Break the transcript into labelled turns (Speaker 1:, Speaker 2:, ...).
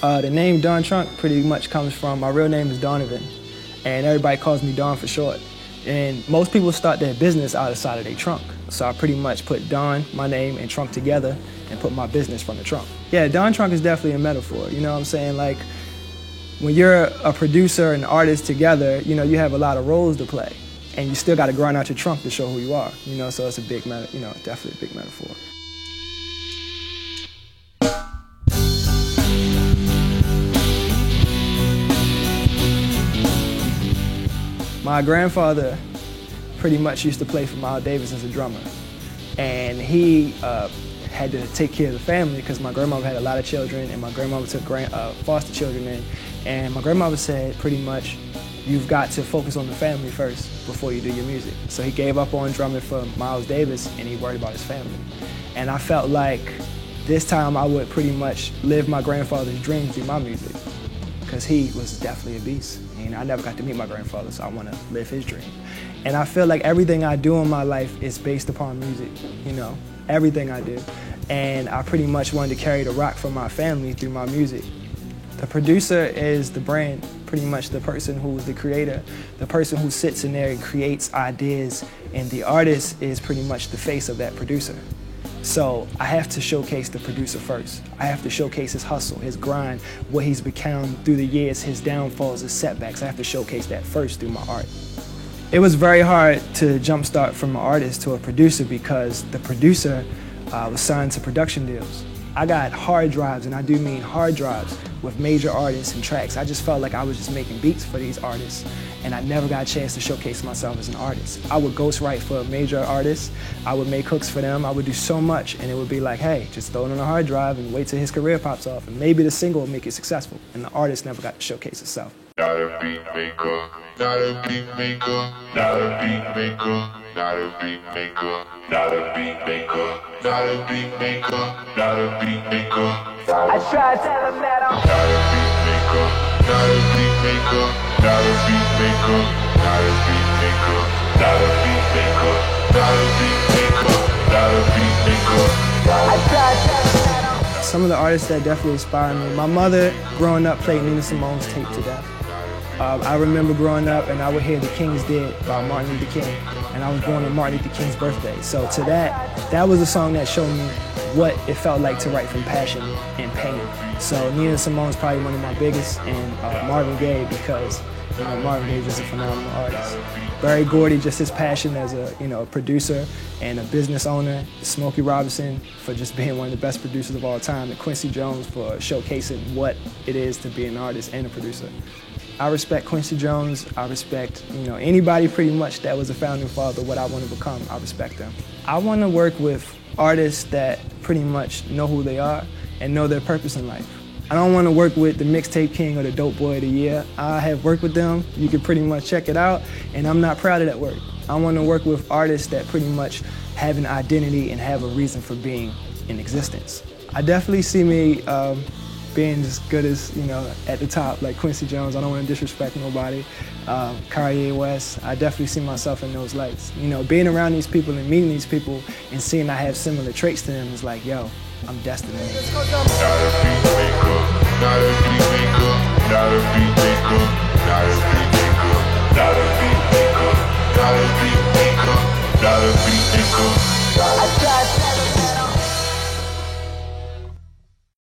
Speaker 1: The name Don Trunk pretty much comes from, my real name is Donovan, and everybody calls me Don for short. And most people start their business out of the side of their trunk. So I pretty much put Don, my name, and Trunk together and put my business from the trunk. Yeah, Don Trunk is definitely a metaphor, you know what I'm saying? Like, when you're a producer and artist together, you know, you have a lot of roles to play. And you still got to grind out your trunk to show who you are, you know, so it's a big, definitely a big metaphor. My grandfather pretty much used to play for Miles Davis as a drummer. And he had to take care of the family because my grandmother had a lot of children and my grandmother took foster children in. And my grandmother said pretty much, you've got to focus on the family first before you do your music. So he gave up on drumming for Miles Davis and he worried about his family. And I felt like this time I would pretty much live my grandfather's dream through my music, because he was definitely a beast. And I never got to meet my grandfather, so I want to live his dream. And I feel like everything I do in my life is based upon music, you know, everything I do. And I pretty much wanted to carry the rock for my family through my music. The producer is the brand, pretty much the person who's the creator, the person who sits in there and creates ideas, and the artist is pretty much the face of that producer. So I have to showcase the producer first. I have to showcase his hustle, his grind, what he's become through the years, his downfalls, his setbacks. I have to showcase that first through my art. It was very hard to jumpstart from an artist to a producer because the producer was signed to production deals. I got hard drives, and I do mean hard drives, with major artists and tracks. I just felt like I was just making beats for these artists, and I never got a chance to showcase myself as an artist. I would ghostwrite for major artists, I would make hooks for them, I would do so much, and it would be like, hey, just throw it on a hard drive and wait till his career pops off, and maybe the single will make it successful, and the artist never got to showcase himself.
Speaker 2: Not a beat maker, not a beat maker, not a beat maker, not a beat maker, not a beat maker, not a beat maker, not a beat maker.
Speaker 3: I try to tell him that I'm
Speaker 2: not a beat maker, not a beat maker, not a beat maker, not a beat maker, not a beat maker, not a beat maker, not a beat maker.
Speaker 3: I try to tell him that I'm
Speaker 1: Some of the artists that definitely inspire me. My mother, growing up, played Nina Simone's tape to death. I remember growing up and I would hear The King's Dead by Martin Luther King, and I was born on Martin Luther King's birthday. So to that was a song that showed me what it felt like to write from passion and pain. So Nina Simone's probably one of my biggest, and Marvin Gaye, because you know, Marvin Gaye is just a phenomenal artist. Berry Gordy, just his passion as a producer and a business owner. Smokey Robinson for just being one of the best producers of all time. And Quincy Jones for showcasing what it is to be an artist and a producer. I respect Quincy Jones. I respect anybody pretty much that was a founding father, what I want to become. I respect them. I want to work with artists that pretty much know who they are and know their purpose in life. I don't want to work with the Mixtape King or the Dope Boy of the Year. I have worked with them. You can pretty much check it out, and I'm not proud of that work. I want to work with artists that pretty much have an identity and have a reason for being in existence. I definitely see me being as good as, at the top, like Quincy Jones. I don't want to disrespect nobody. Kanye West. I definitely see myself in those lights. Being around these people and meeting these people and seeing I have similar traits to them is like, yo, I'm destined.
Speaker 2: Not a beat maker, not a beat maker, not a beat maker, not a beat maker, not a beat maker, not a beat maker, not a beat maker.